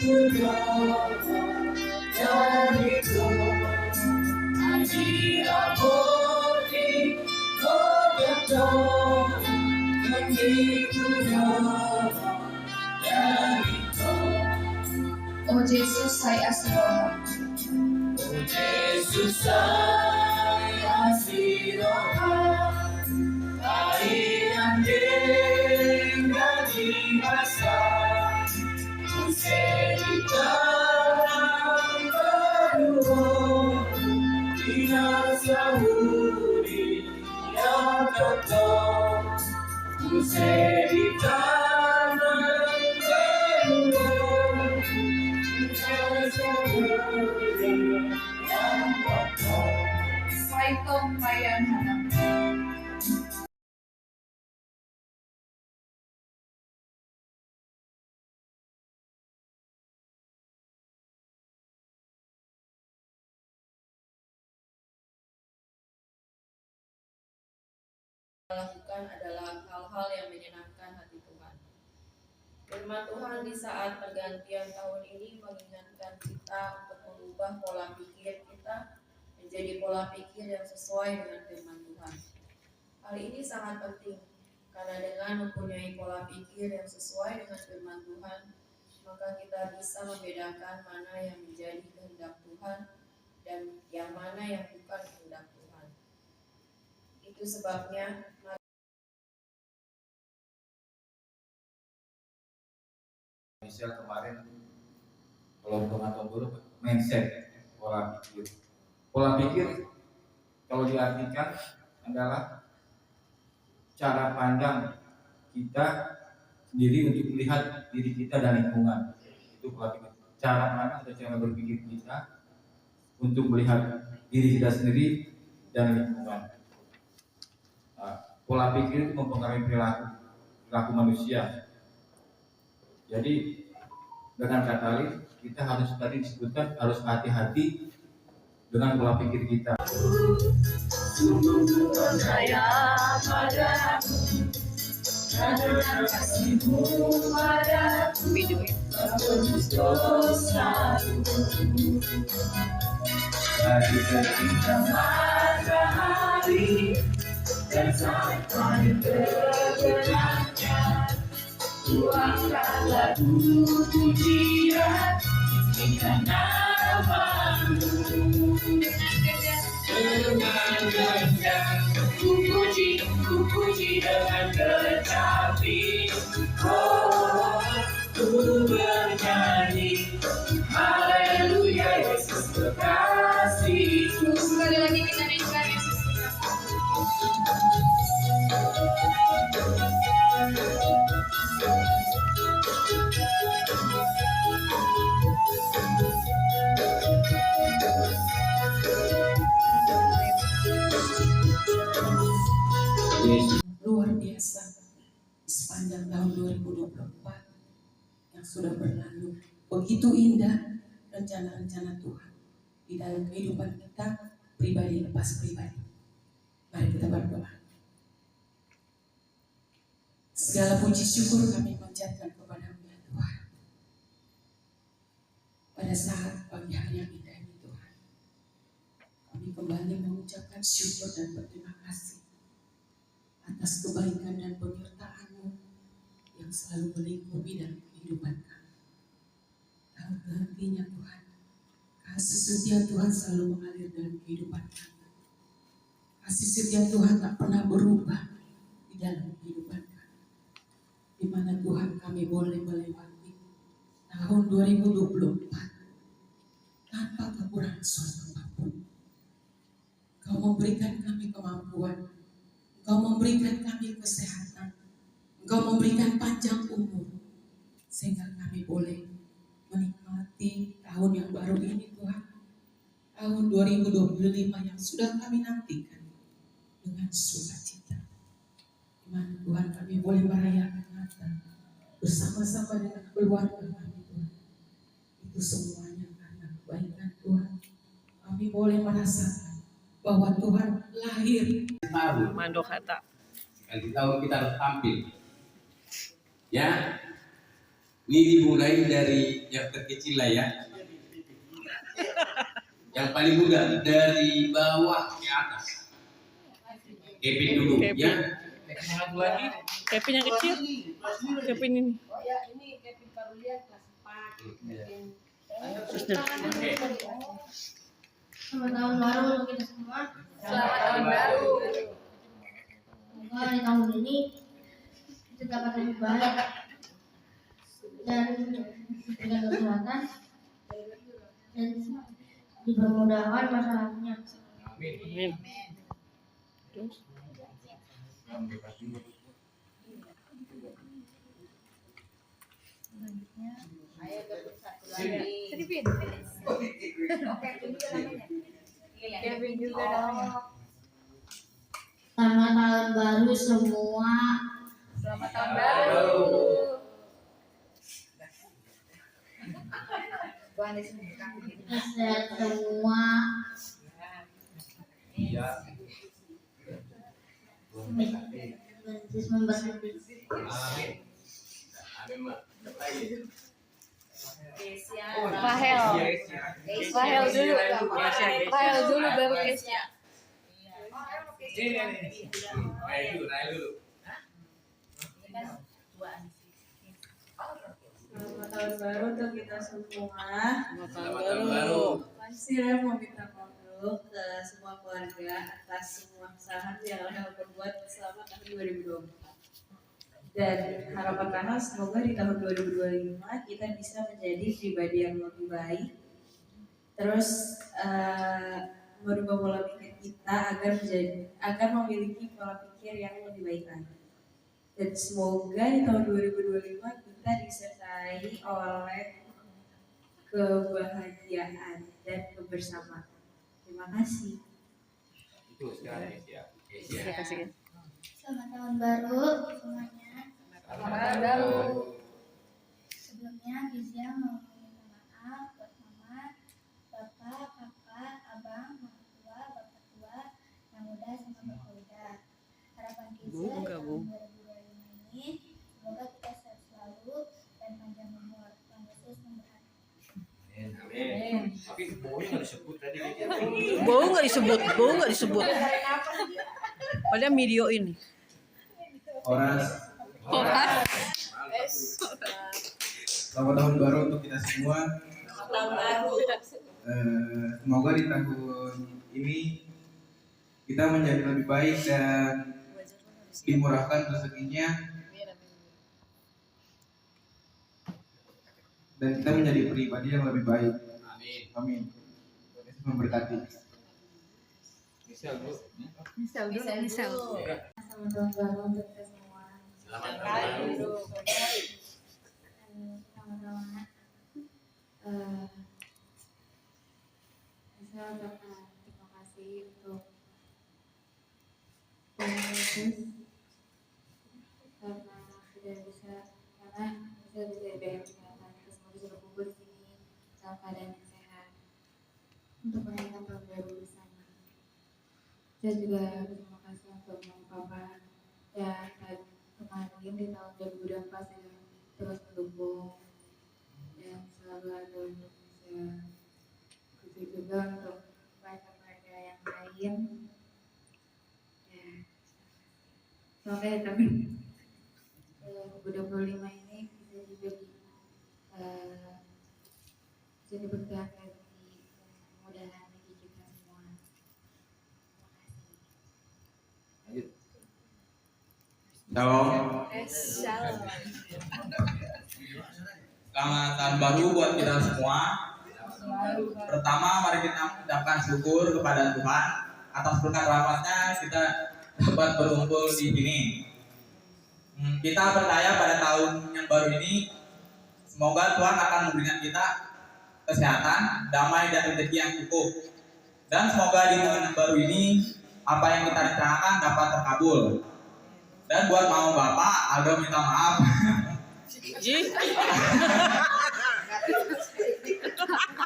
Oh Yesus, saya Asiroha. Oh Yesus, saya Asiroha. Air yang tinggal di masa cerita berdua binasa uri yang kotor cerita berdua binasa uri yang kotor. Saitong Bayan Hanap. Lakukan adalah hal-hal yang menyenangkan hati Tuhan. Firman Tuhan di saat pergantian tahun ini mengingatkan kita untuk mengubah pola pikir kita menjadi pola pikir yang sesuai dengan firman Tuhan. Hal ini sangat penting karena dengan mempunyai pola pikir yang sesuai dengan firman Tuhan, maka kita bisa membedakan mana yang menjadi kehendak Tuhan dan yang mana yang bukan kehendak Tuhan. Itu sebabnya Misal kemarin kelompok atau guru mindset, pola pikir. Pola pikir kalau diartikan adalah cara pandang kita sendiri untuk melihat diri kita dan lingkungan. Itu pola pikir. Cara pandang atau cara berpikir kita untuk melihat diri kita sendiri dan lingkungan. Pola pikir itu mempengaruhi perilaku manusia. Jadi dengan kata lain kita harus tadi disebutkan harus hati-hati dengan pola pikir kita. Sungguh percaya padamu karena kasihmu padaku tebus dosaku. Dari terbitnya matahari dan sampai terbenamnya, ku angkat lagu pujian tinggikan namamu. Dengan gendang ku puji dengan kecapi. Oh, ku bernyanyi haleluya Yesus kekasihku. Sekali lagi kita nyanyikan Yesus Luar biasa di sepanjang tahun 2024 yang sudah berlalu. Begitu indah rencana-rencana Tuhan di dalam kehidupan kita pribadi lepas pribadi. Mari kita berdoa. Segala puji syukur kami panjatkan kepada-Mu ya Tuhan. Pada saat pagi hari yang indah ini Tuhan, kami kembali mengucapkan syukur dan berterima kasih atas kebaikan dan penyertaan-Mu yang selalu melingkupi dalam kehidupan kami. Tak berhentinya Tuhan, kasih setia Tuhan selalu mengalir dalam kehidupan kami. Kasih setia Tuhan tak pernah berubah di dalam kehidupan kami. Di mana Tuhan kami boleh melewati tahun 2024 tanpa kekurangan suatu apapun. Kau memberikan kami kemampuan, Engkau memberikan kami kesehatan, Engkau memberikan panjang umur, sehingga kami boleh menikmati tahun yang baru ini Tuhan. Tahun 2025 yang sudah kami nantikan dengan sukacita. Di mana Tuhan kami boleh merayakan Natal bersama-sama dengan keluarga kami Tuhan. Itu semuanya karena kebaikan Tuhan. Kami boleh merasakan bahwa Tuhan lahir. Mandok kata. Sekali tahun kita harus tampil. Ya, Ini dimulai dari yang terkecil lah ya. Yang paling muda dari bawah ke atas. Kevin dulu ya. Satu lagi. Kevin yang kecil. Kevin ini. Oh ya, ini Kevin Karulian kelas 4. Kevin. Selamat tahun baru untuk kita semua. Selamat tahun baru. Semoga di tahun ini kita dapat lebih baik dan dengan kesehatan dan dipermudahkan masalahnya. Amin. Terus. Ayo gabung satu lagi. Kevin juga namanya. Selamat tahun baru semua. Selamat tahun baru. Sehat semua. Iya. Yesus memberkati. Amin. Amin, Mak. Rahel. Rahel dulu. Rahel dulu baru Kesia. Rai dulu. Selamat tahun baru untuk kita semua. Selamat tahun baru. Saya mau minta maaf dulu ke semua keluarga atas semua kesalahan yang telah berbuat selama tahun 2024. Dan harapan Rahel semoga di tahun 2025 kita bisa menjadi pribadi yang lebih baik. Terus merubah pola pikir kita agar memiliki pola pikir yang lebih baik lagi. Dan semoga di tahun 2025 kita disertai oleh kebahagiaan dan kebersamaan. Terima kasih. Itu sekarang ya. Terima kasih. Selamat tahun baru semuanya. Selamat tahun baru. Sebelumnya Gizia mau minta maaf buat mama, bapak, kakak, abang, mama tua, bapak tua, yang muda sama bapak muda. Harapan Gizia di tahun 2025 ini semoga kita sehat selalu dan panjang umur. Tuhan Yesus memberkati. Amin. Tapi baunya nggak disebut tadi. Bau nggak disebut. Padahal video ini. Horas. Selamat tahun baru untuk kita semua. Tahun baru. Semoga di tahun ini kita menjadi lebih baik dan dimurahkan rezekinya dan kita menjadi pribadi yang lebih baik. Amin. Amin. Tuhan Yesus memberkati. Misal dulu. Selamat tahun baru untuk kita semua. Selamat tahun baru. Sama-sama. Saya ucapkan terima kasih untuk Tuhan Yesus karena sudah bisa diberi kesehatan. Kita semua bisa berkumpul di sini dalam keadaan yang sehat untuk merayakan tahun baru bersama. Saya juga terima kasih untuk mama papa dan kemarin di tahun 2024 saya terus mendukung dan selalu ada untuk bisa begitu juga untuk mereka yang lain ya. Semoga di tahun 2025 ini bisa diberi bisa diberkati mudah-mudahan bagi kita semua. Shalom. Selamat tahun baru buat kita semua. Pertama, mari kita mengucapkan syukur kepada Tuhan atas berkat rahmat-Nya kita dapat berkumpul di sini. Kita percaya pada tahun yang baru ini, semoga Tuhan akan memberikan kita kesehatan, damai dan rezeki yang cukup. Dan semoga di tahun yang baru ini apa yang kita rencanakan dapat terkabul. Dan buat mau Bapak, Aldo minta maaf.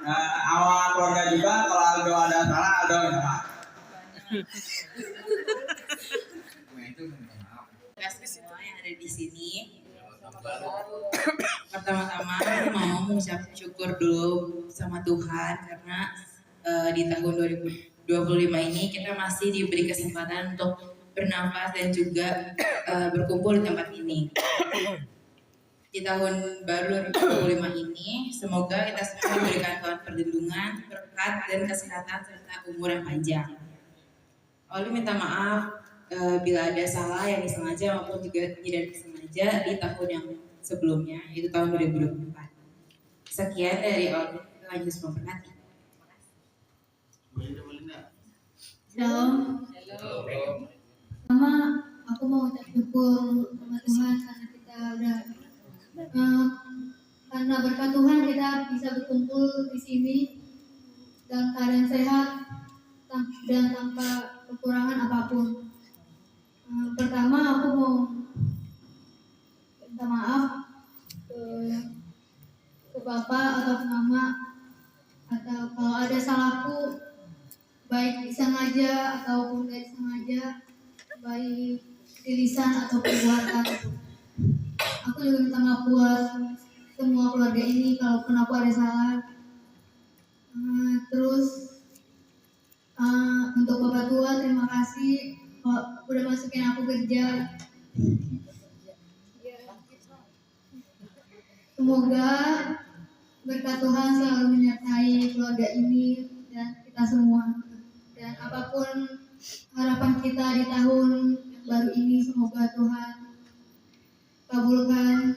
Sama keluarga juga, kalau Aldo ada salah, Aldo minta maaf. Terima kasih semua yang ada di sini. Pertama-tama pertama aku mau mengucap syukur dulu sama Tuhan karena di tahun 2025 ini kita masih diberi kesempatan untuk bernafas dan juga berkumpul di tempat ini. Di tahun baru 2025 ini, semoga kita semua diberikan Tuhan perlindungan, berkat, dan kesehatan serta umur yang panjang. Lalu minta maaf bila ada salah yang disengaja maupun juga tidak disengaja di tahun yang sebelumnya, yaitu tahun 2024. Sekian dari Oli, lanjut memberkati. Shalom. Pertama, aku mau ucap syukur sama Tuhan karena kita udah karena berkat Tuhan kita bisa berkumpul di sini dalam keadaan sehat dan tanpa kekurangan apapun. Pertama, aku mau minta maaf ke Bapak atau ke Mama, atau kalau ada salahku baik disengaja ataupun tidak disengaja, baik di lisan atau perbuatan. Aku juga minta maaf buat semua keluarga ini kalaupun aku ada salah. Terus untuk Bapak Tua, terima kasih udah masukin aku kerja. Semoga berkat Tuhan selalu menyertai keluarga ini dan kita semua. Dan apapun harapan kita di tahun yang baru ini, semoga Tuhan kabulkan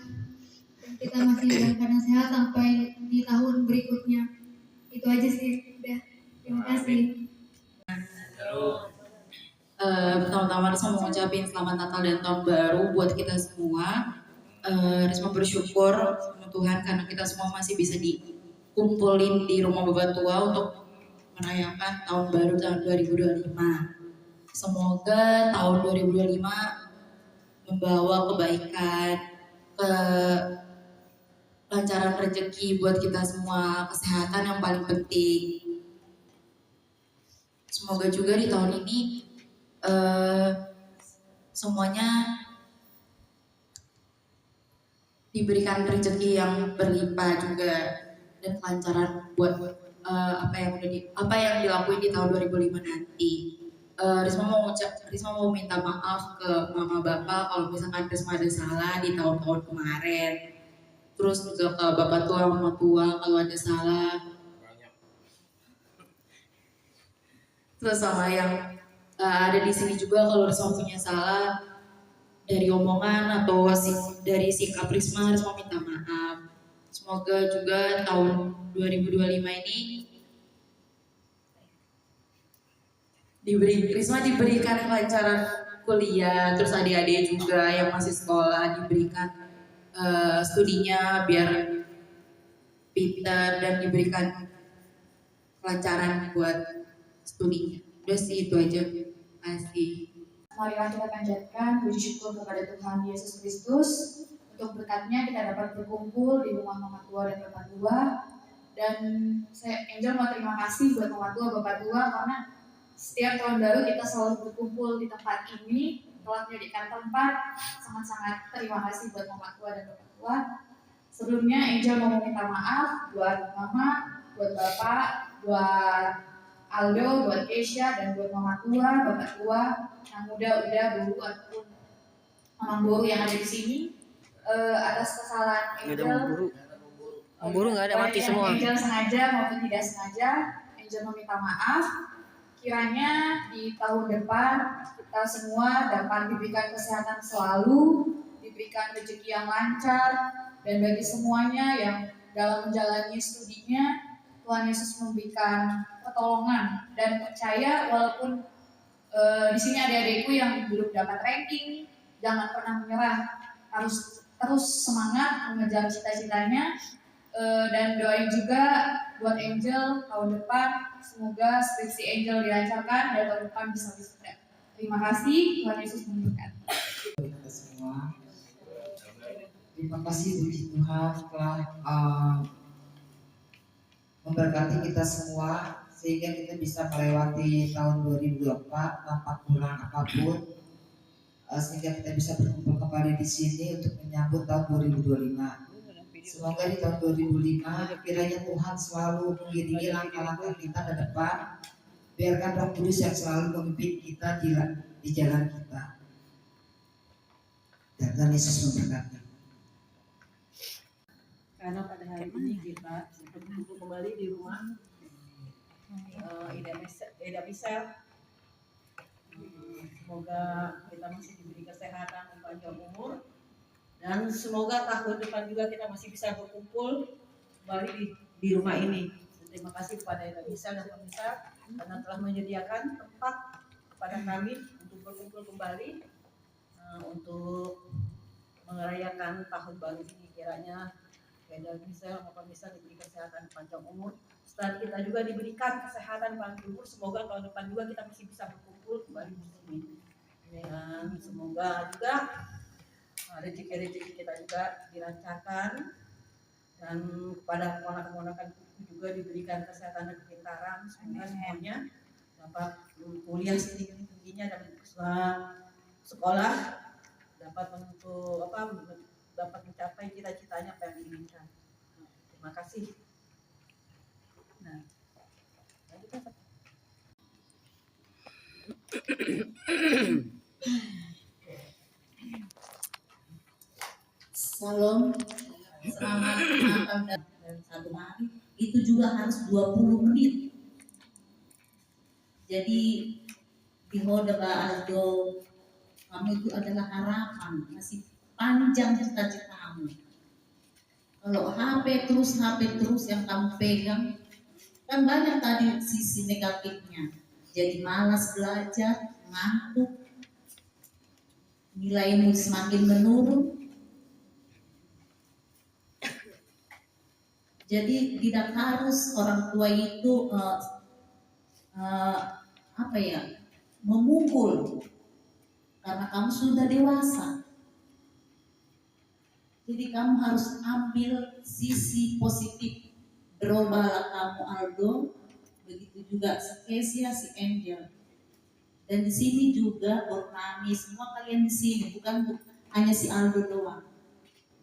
dan kita masih dalam keadaan sehat sampai di tahun berikutnya. Itu aja sih. Udah. Terima kasih. Pertama-tama Risma mau ngucapin selamat Natal dan Tahun Baru buat kita semua. Risma bersyukur sama Tuhan karena kita semua masih bisa dikumpulin di rumah Bapak Tua untuk merayakan Tahun Baru tahun 2025. Semoga tahun 2025 membawa kebaikan, kelancaran rezeki buat kita semua, kesehatan yang paling penting. Semoga juga di tahun ini semuanya diberikan rezeki yang berlimpah juga dan kelancaran buat apa yang dilakuin di tahun 2005 nanti. Risma mau minta maaf ke mama bapak kalau misalkan Risma ada salah di tahun-tahun kemarin. Terus juga ke bapak tua, mama tua kalau ada salah. Terus sama yang ada di sini juga kalau Risma punya salah dari omongan atau dari sikap Risma minta maaf. Semoga juga tahun 2025 ini Risma diberikan kelancaran kuliah, terus adik-adik juga yang masih sekolah diberikan studinya biar pintar dan diberikan kelancaran buat studinya. Udah sih itu aja. Makasih. Marilah kita panjatkan puji syukur kepada Tuhan Yesus Kristus. Untuk berkatnya kita dapat berkumpul di rumah Mama Tua dan Bapak Tua. Dan Angel mau terima kasih buat Mama Tua, Bapak Tua karena setiap tahun baru kita selalu berkumpul di tempat ini, telah menjadikan tempat. Sangat-sangat terima kasih buat Mama Tua dan Bapak Tua. Sebelumnya Angel mau minta maaf buat Mama, buat Bapak, buat Aldo, buat Keisha, dan buat Mama Tua, Bapak Tua, yang muda, guru ataupun mamang guru yang ada di sini atas kesalahan Angel. Mamang guru nggak ada, mati semua. Angel sengaja maupun tidak sengaja, Angel meminta maaf. Kiranya di tahun depan kita semua dapat diberikan kesehatan selalu, diberikan rezeki yang lancar, dan bagi semuanya yang dalam menjalani studinya Tuhan Yesus memberikan pertolongan dan percaya walaupun di sini ada adikku yang belum dapat ranking, jangan pernah menyerah, harus terus semangat mengejar cita-citanya. Dan doain juga buat Angel tahun depan, semoga skripsi Angel dilancarkan dan tahun depan bisa wisuda. Terima kasih, Tuhan Yesus memberkati. Kita semua, terima kasih puji Tuhan telah memberkati kita semua sehingga kita bisa melewati tahun 2024 tanpa kurang apapun, sehingga kita bisa berkumpul kembali di sini untuk menyambut tahun 2025. Semoga di tahun 2005 kiranya Tuhan selalu mengiringi langkah-langkah kita ke depan. Biarkan Roh Kudus yang selalu memimpin kita di jalan kita. Dan Tuhan Yesus memberkati. Karena pada hari ini kita berkumpul kembali di rumah Ida Misel. Semoga kita masih diberi kesehatan dan panjang umur, dan semoga tahun depan juga kita masih bisa berkumpul kembali di rumah ini. Terima kasih kepada Ida Misel dan pemirsa karena telah menyediakan tempat kepada kami untuk berkumpul kembali untuk merayakan tahun baru ini. Kiranya Ida Misel dan pemirsa diberi kesehatan panjang umur. Setelah kita juga diberikan kesehatan panjang umur, semoga tahun depan juga kita masih bisa berkumpul kembali di sini. Dan semoga juga rezeki-rezeki kita juga dilancarkan, dan kepada keponakan-keponakan juga diberikan kesehatan dan kepintaran. Semoga semuanya dapat kuliah setinggi-tingginya dan sekolah dapat dapat mencapai cita-citanya apa yang diinginkan. Terima kasih. Nah, Salam, selamat malam dan satu hari itu juga harus 20 menit. Jadi di Hodeba Aldo, kamu itu adalah harapan, masih panjang cita-citamu. Kalau HP terus yang kamu pegang, kan banyak tadi sisi negatifnya. Jadi malas belajar, ngantuk, nilaimu semakin menurun. Jadi tidak harus orang tua itu memukul karena kamu sudah dewasa. Jadi kamu harus ambil sisi positif. Berubahlah kamu Aldo, begitu juga si Kesia, si Angel. Dan di sini juga Bornami, semua kalian di sini, bukan hanya si Aldo doang.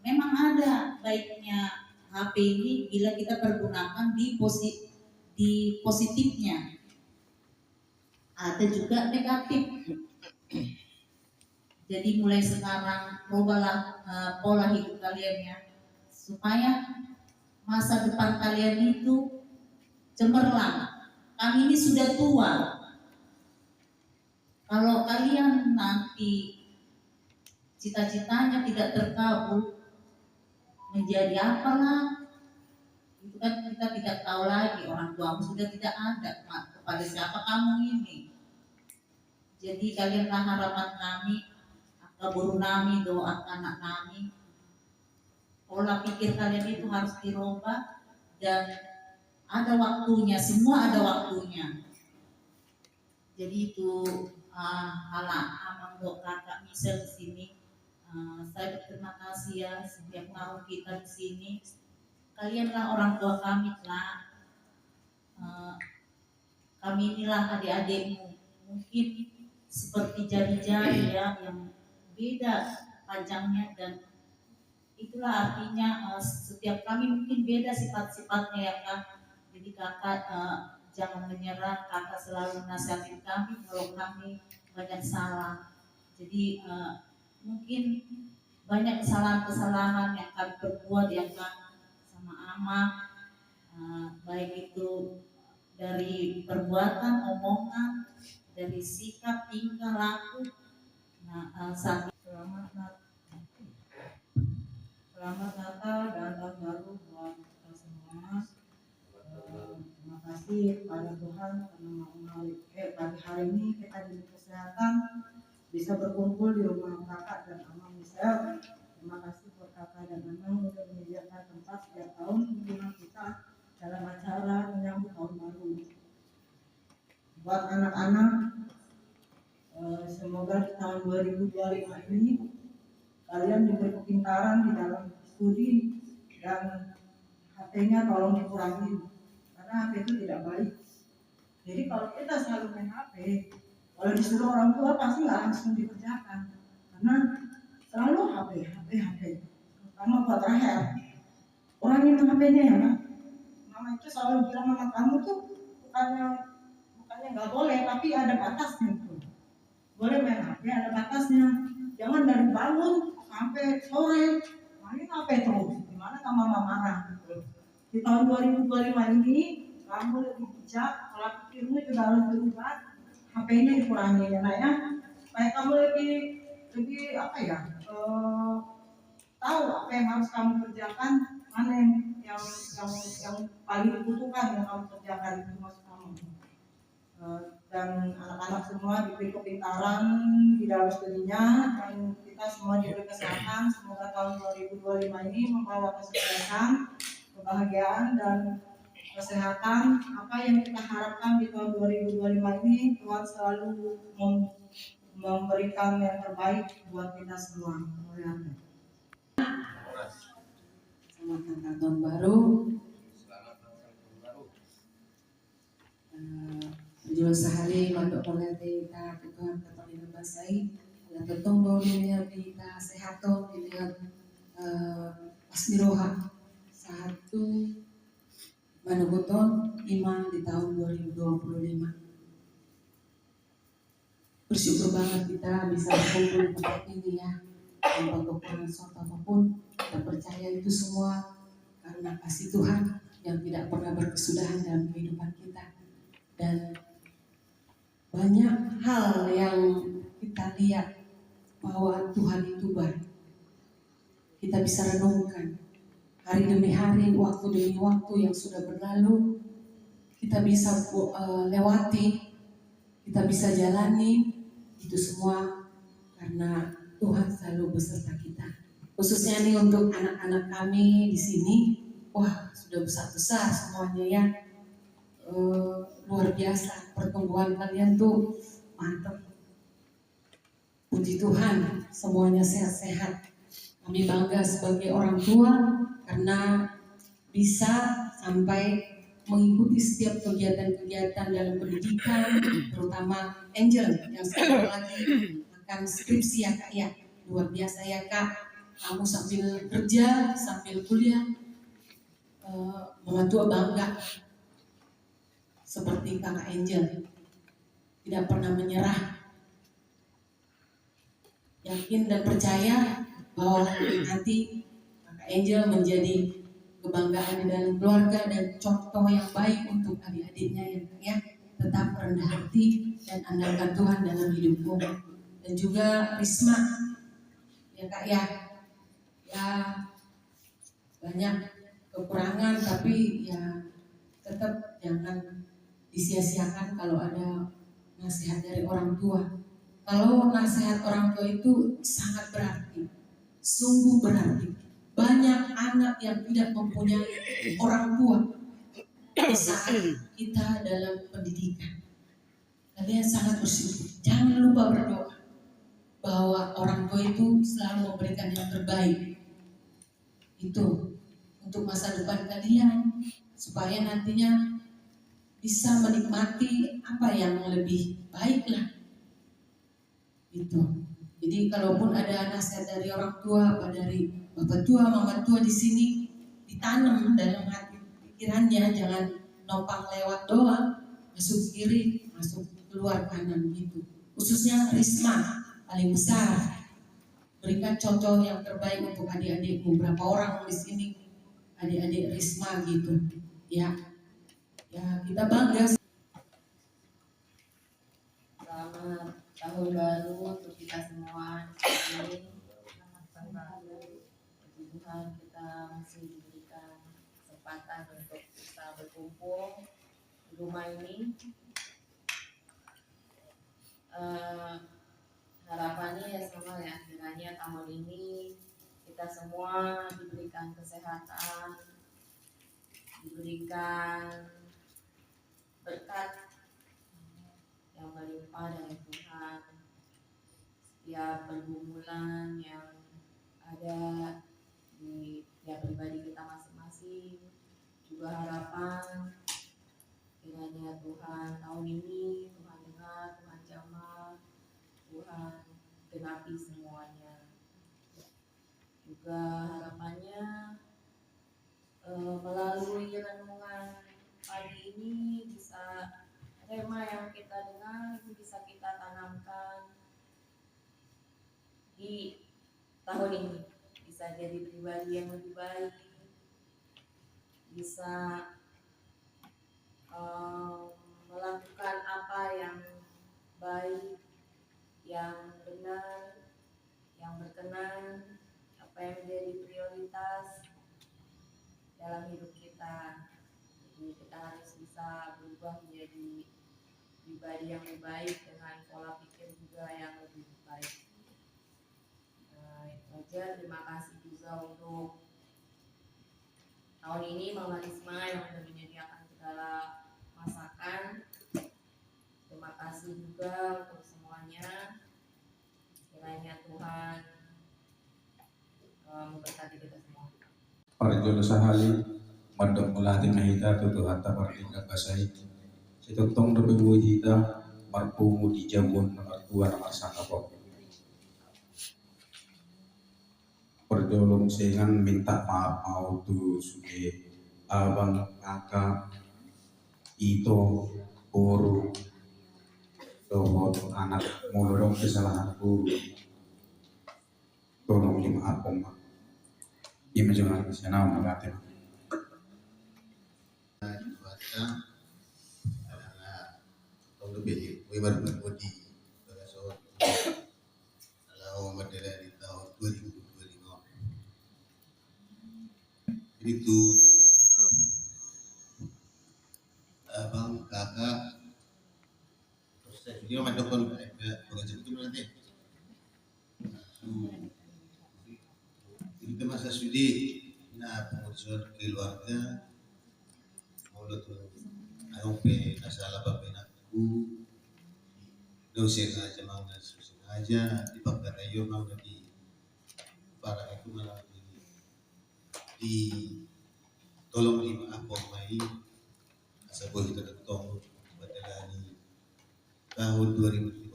Memang ada baiknya HP ini bila kita pergunakan di positifnya. Ada juga negatif. Jadi mulai sekarang rubahlah pola hidup kalian ya, supaya masa depan kalian itu cemerlang. Kami ini sudah tua. Kalau kalian nanti cita-citanya tidak terkabul, menjadi apalah, itu kan kita tidak tahu lagi. Orang tuamu sudah tidak ada, kepada siapa kamu ini. Jadi kalianlah harapan kami, guru kami, doa anak kami. Pola pikir kalian itu harus dirubah, dan ada waktunya, semua ada waktunya. Jadi itu Amang do kakak Misel di sini. Saya berterima kasih ya setiap tahun kita di sini. Kalianlah orang tua kami lah. Kami inilah adik-adikmu. Mungkin seperti jari-jari ya yang beda panjangnya, dan itulah artinya setiap kami mungkin beda sifat-sifatnya ya Kak. Jadi kakak jangan menyerah, kakak selalu nasihatin kami kalau kami banyak salah. Jadi mungkin banyak kesalahan-kesalahan yang kami perbuat ya Kak sama Ama, baik itu dari perbuatan, omongan, dari sikap, tingkah laku. Selamat Natal dan tahun baru buat kita semua. Terima kasih kepada Tuhan karena pagi hari ini kita diberi kesehatan, bisa berkumpul di rumah kakak dan Amang Misel. Terima kasih buat kakak dan Amang sudah menyediakan tempat setiap tahun untuk kita dalam acara menyambut tahun baru. Buat anak-anak, semoga di tahun 2025 ini kalian diberi kepintaran di dalam studi, dan HP-nya tolong dikurangi karena HP itu tidak baik. Jadi kalau kita selalu main HP, kalau disuruh orang tua pasti nggak langsung dikerjakan karena selalu HP. Terutama buat Rahel. kurangin HP-nya ya nak. Mama itu selalu bilang sama kamu tuh bukannya nggak boleh, tapi ada batasnya tuh. Boleh main HP, ada batasnya. Jangan dari bangun sampai sore main HP terus. Gimana kalau mama marah? Di tahun 2025 ini kamu lebih bijak, pola pikirmu juga harus berubah. HP-nya dikurangi ya nak ya, supaya kamu lebih apa ya, tahu apa yang harus kamu kerjakan, mana yang paling dibutuhkan yang kamu kerjakan itu maksud kamu. Dan anak-anak semua diberi kepintaran di dalam studinya, dan kita semua diberi kesehatan. Semoga tahun 2025 ini membawa kesuksesan, kebahagiaan dan kesehatan. Apa yang kita harapkan di tahun 2025 ini, Tuhan selalu memberikan yang terbaik buat kita semua. Selamat Natal Tahun Baru. Jujur sehari mandok kolete ta Tuhan kepada basai la tetong do dunia kita sehat to dilihat asmiroha satu manugoton iman di tahun 2025. Bersyukur banget kita bisa berkumpul di tempat ini ya, tanpa kekurangan suatu apapun. Kita percaya itu semua karena kasih Tuhan yang tidak pernah berkesudahan dalam kehidupan kita. Dan banyak hal yang kita lihat bahwa Tuhan itu baik. Kita bisa renungkan hari demi hari, waktu demi waktu yang sudah berlalu. Kita bisa lewati, kita bisa jalani. Itu semua karena Tuhan selalu beserta kita. Khususnya nih untuk anak-anak kami di sini, wah sudah besar-besar semuanya ya. Luar biasa pertumbuhan kalian tuh mantap. Puji Tuhan semuanya sehat-sehat. Kami bangga sebagai orang tua karena bisa sampai mengikuti setiap kegiatan-kegiatan dalam pendidikan, terutama Angel yang sekarang lagi akan skripsi ya Kak ya. Luar biasa ya Kak, kamu sambil kerja, sambil kuliah, Mama tua bangga seperti Kakak Angel, tidak pernah menyerah, yakin dan percaya bahwa nanti Kakak Angel menjadi kebanggaan di dalam keluarga dan contoh yang baik untuk adik-adiknya ya. Tetap rendah hati dan andalkan Tuhan dalam hidupmu. Dan juga Risma ya Kak ya, banyak kekurangan tapi ya tetap jangan disia-siakan kalau ada nasihat dari orang tua. Kalau nasihat orang tua itu sangat berarti, sungguh berarti. Banyak anak yang tidak mempunyai orang tua di saat kita dalam pendidikan. Kalian sangat bersyukur. Jangan lupa berdoa bahwa orang tua itu selalu memberikan yang terbaik. Itu untuk masa depan kalian, supaya nantinya bisa menikmati apa yang lebih baik lah. Itu. Jadi kalaupun ada nasihat dari orang tua, apa dari bapak tua, mama tua di sini, ditanam dalam hati pikirannya, jangan nopang lewat doang, masuk kiri, masuk keluar kanan gitu. Khususnya Risma paling besar, berikan contoh yang terbaik untuk adik-adikmu. Berapa orang di sini adik-adik Risma gitu, ya kita bangga. Selamat tahun baru untuk kita semua. Puji Tuhan kita masih diberikan kesempatan untuk bisa berkumpul di rumah ini. Harapannya ya sama ya, kiranya tahun ini kita semua diberikan kesehatan, diberikan berkat yang melimpah dari Tuhan. Setiap pergumulan yang ada di tiap pribadi kita masing-masing, juga harapan kiranya Tuhan tahun ini, Tuhan dengar, Tuhan jamah, Tuhan genapi semuanya. Juga harapannya melalui renungan pagi ini bisa tema yang kita dengar itu bisa kita tanamkan di tahun ini, bisa jadi pribadi yang lebih baik, bisa melakukan apa yang baik, yang benar, yang berkenan, apa yang menjadi prioritas dalam hidup kita. Jadi kita harus bisa berubah menjadi pribadi yang lebih baik dengan pola pikir juga yang lebih baik. Itu aja. Terima kasih juga untuk tahun ini Mama Risma yang sudah menyediakan segala masakan. Terima kasih juga untuk semuanya. Kiranya Tuhan memberkati kita semua. Parjolo sahali madam mulati mahita tutu hatta parlinga basai situtong dobe hita marpumu di jambon martua marsaka pok perjolong sengan minta maaf mau tu suge abang kakak itu guru dohon anak mulurong kesalahan guru tolong dimaafkan mak ini jangan sana mengatir cuaca adalah tahun lebih wibar bermudi pada soal kalau model di tahun 2025 itu abang kakak terus saya juga mendukung pengajar itu nanti itu masa studi na pengurusan keluarga mulut ayong pe nasala pa pinaku do sengaja mau sengaja dipagkarayo mau di para itu malah di tolong di maaf mai asa boleh tetong badalani tahun 2012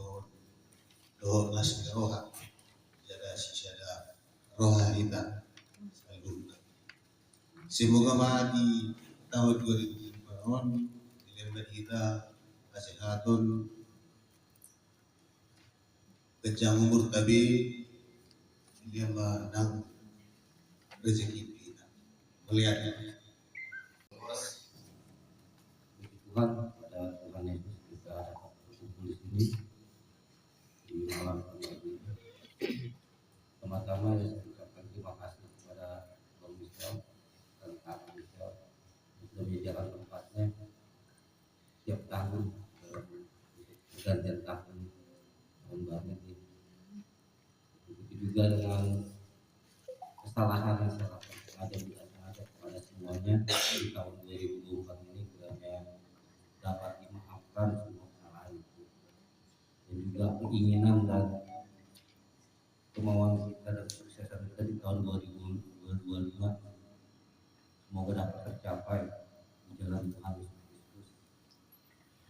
roha jadi sisa roha kita selalu semoga di tahun 2005 dilembet kita kesehatan panjang umur tapi dia menang rezeki kita melihat Tuhan pada Tuhan Yesus kita dapat berkumpul di sini di malam hari ini. Pertama-tama saya ucapkan terima kasih kepada Bang Michel dan Kak Michel sudah menyediakan tempatnya setiap tahun pergantian tahun baru ini. Begitu juga dengan kesalahan yang saya lakukan sengaja tidak sengaja kepada semuanya di tahun 2024 ini kiranya dapat dimaafkan semua kesalahan itu dan juga keinginan dan kemauan kita dan kesuksesan kita di tahun 2025 semoga dapat tercapai di jalan Tuhan Yesus Kristus.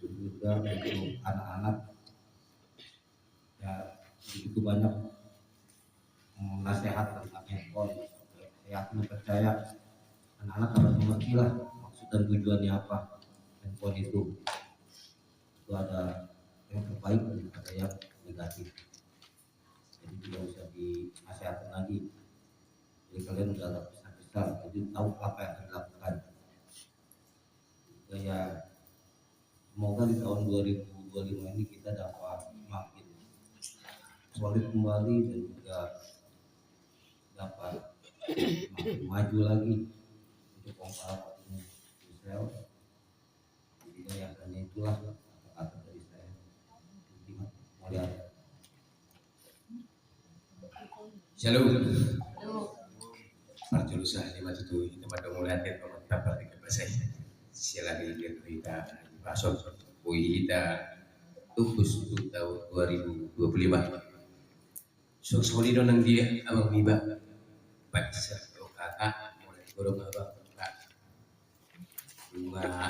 Dan juga untuk anak-anak ya begitu banyak nasihat tentang handphone. Saya yakin percaya anak-anak harus mengerti lah maksud dan tujuannya apa handphone itu ada yang terbaik dan ada yang negatif. Jadi tidak usah dinasihatkan lagi. Jadi kalian sudah ada besar-besar, jadi tahu apa yang akan dilakukan. Ya semoga di tahun 2025 ini kita dapat makin solid kembali dan juga dapat makin maju lagi untuk para ini Israel. Jadi yang hanya itulah kata dari saya. Mulia. Shalom. Marjulu sahli matutu itu pada mulai pemerintah partai bahasa sila di kita pasok kita tubus untuk tahun 2025. So solido nang dia abang biba baca kakak mulai burung abang kakak bunga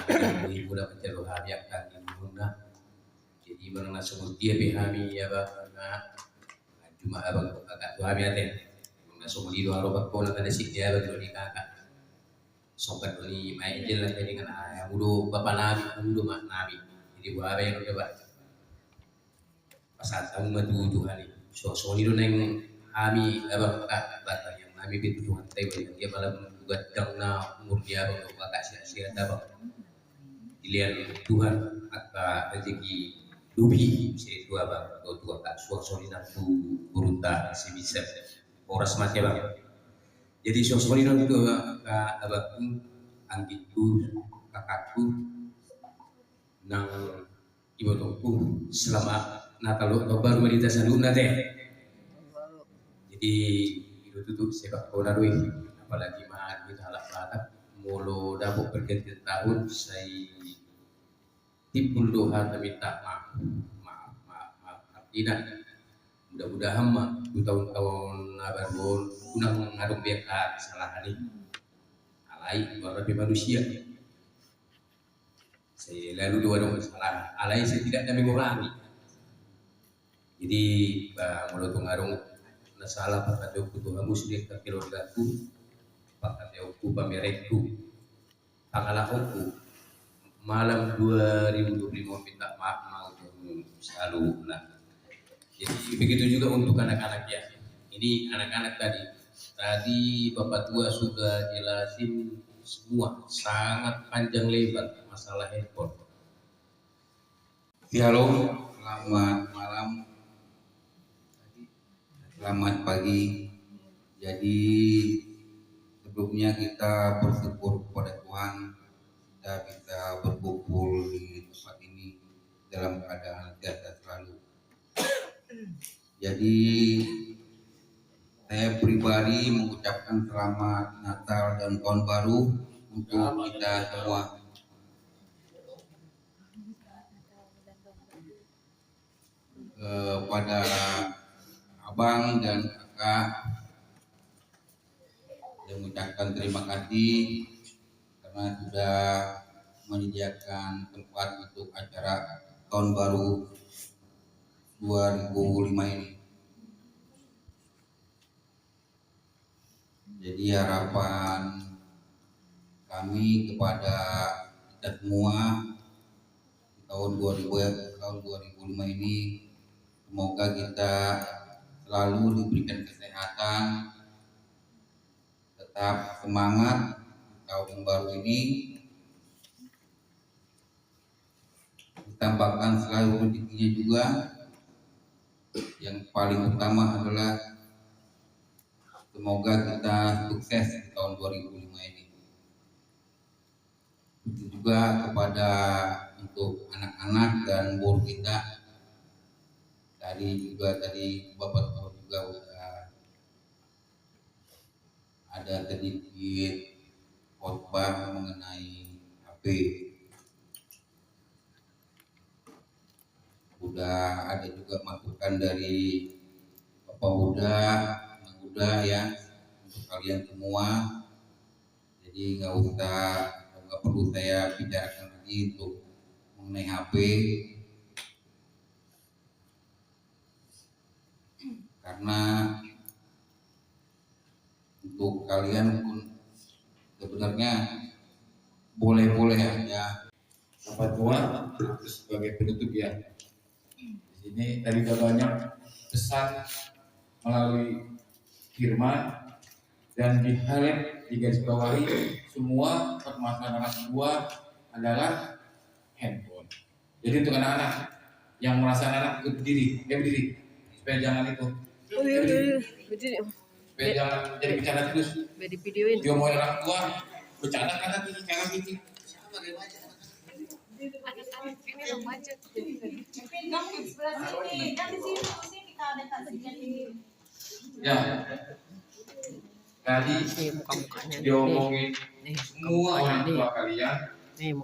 ibu dapat jalur habiak kan bunda jadi barang langsung dia behami ya bang cuma abang kakak tu habis ate langsung di luar obat pun ada sih dia betul di kakak sobat ini main aja lah jadi kan ayah mudo bapak nabi mudo mak nabi jadi buah apa yang udah pak pasal tamu matu Tuhan ini so ini neng kami apa kata yang kami itu Tuhan tapi dia malam juga dangna umur dia bang bapak sia-sia dah bang dilihat Tuhan apa rezeki dubi si tua bang tua tak suami nafsu burunta si bisa oras mati bang jadi suami itu abangku angkiku kakakku nang ibu tuku selama Natal baru medita saduna teh jadi itu tuh sepak bola doi apalagi mah kita halak batak mulu dapur berganti tahun saya tipul doa minta maaf tidak mudah-mudahan mah tahun-tahun abarbon unang ngadong biak kesalahan ini alai lebih manusia saya lalu dua kesalahan alai saya tidak ada mengurangi jadi mulut ngarung nasalah pakai kutu muslim ke keluargaku pakai aku pamerekku pangalaku malam 2025 minta maaf mau selalu nah jadi begitu juga untuk anak-anak ya ini anak-anak tadi bapak tua sudah jelasin semua sangat panjang lebar masalah handphone. Halo, selamat malam. Selamat pagi. Jadi sebelumnya kita bersyukur kepada Tuhan kita bisa berkumpul di tempat ini dalam keadaan sehat selalu. Jadi saya pribadi mengucapkan selamat Natal dan Tahun Baru untuk kita semua. Kepada abang dan kakak yang mengucapkan terima kasih karena sudah menyediakan tempat untuk acara Tahun Baru 2005 ini. Jadi harapan kami kepada kita semua di tahun 2005 ini semoga kita selalu diberikan kesehatan, tetap semangat tahun baru ini, ditambahkan selalu rezekinya juga. Yang paling utama adalah semoga kita sukses di tahun 2005 ini. Itu juga kepada untuk anak-anak dan guru kita. Tadi Bapak juga udah ada sedikit khotbah mengenai HP. Udah ada juga masukan dari Bapak Uda ya untuk kalian semua. Jadi nggak perlu saya bicarakan lagi untuk mengenai HP. Karena untuk kalian pun sebenarnya boleh-boleh aja. Bapak tua sebagai penutup ya. Di sini tadi sudah banyak pesan melalui firman dan di highlight di garis bawahi semua permasalahan anak tua adalah handphone. Jadi untuk anak-anak yang merasa anak ikut berdiri supaya jangan itu. Supaya jangan jadi bercanda terus. Di videoin. Dia mau orang tua bercanda kan tapi jangan gitu. Ini remaja. Kamu sebelah sini, kan di sini kita ada kasihnya ini. Ya. Tadi diomongin semua orang tua kalian.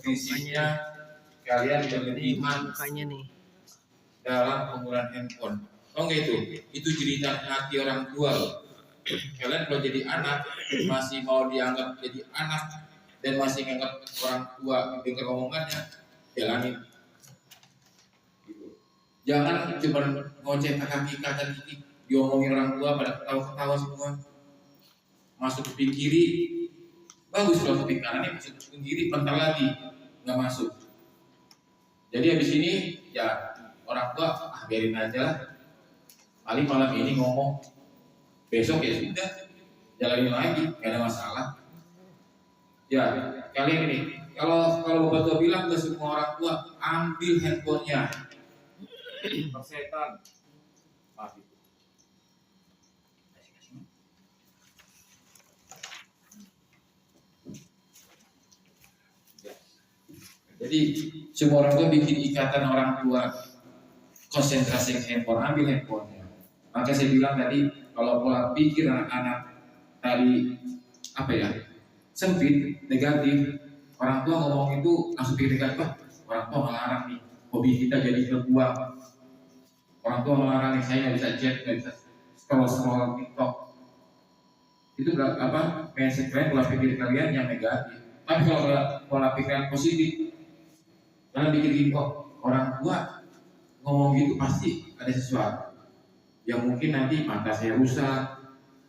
Visinya kalian berlima dalam penggunaan handphone. Oh enggak itu jeritan hati orang tua. Kalian kalau jadi anak masih mau dianggap jadi anak dan masih menganggap orang tua dengar omongannya, jalanin. Gitu. Jangan cuma ngoceh kakak kiki diomongin orang tua pada ketawa-ketawa semua. Masuk ke kiri, bagus kalau kuping kanan ini masuk kuping kiri, bentar lagi nggak masuk. Jadi habis ini ya orang tua biarin aja lah. Paling malam ini ngomong, besok ya sudah jalanin lagi, nggak ada masalah. Ya kalian ini kalau bapak tua bilang ke semua orang tua ambil handphonenya, persetan, maaf itu. Jadi semua orang tua bikin ikatan orang tua, konsentrasi handphone, ambil handphonenya. Maka saya bilang tadi kalau pola pikir anak-anak tadi apa ya sempit, negatif, orang tua ngomong itu langsung pikir negatif, orang tua melarang nih hobi kita jadi kebuang. Orang tua melarang nih saya nggak bisa chat, nggak bisa scroll TikTok. Itu apa? Mindset kalian, pola pikir kalian yang negatif. Tapi kalau pola pikir yang positif, kalian pikir gini kok orang tua ngomong gitu pasti ada sesuatu yang mungkin nanti mata saya rusak,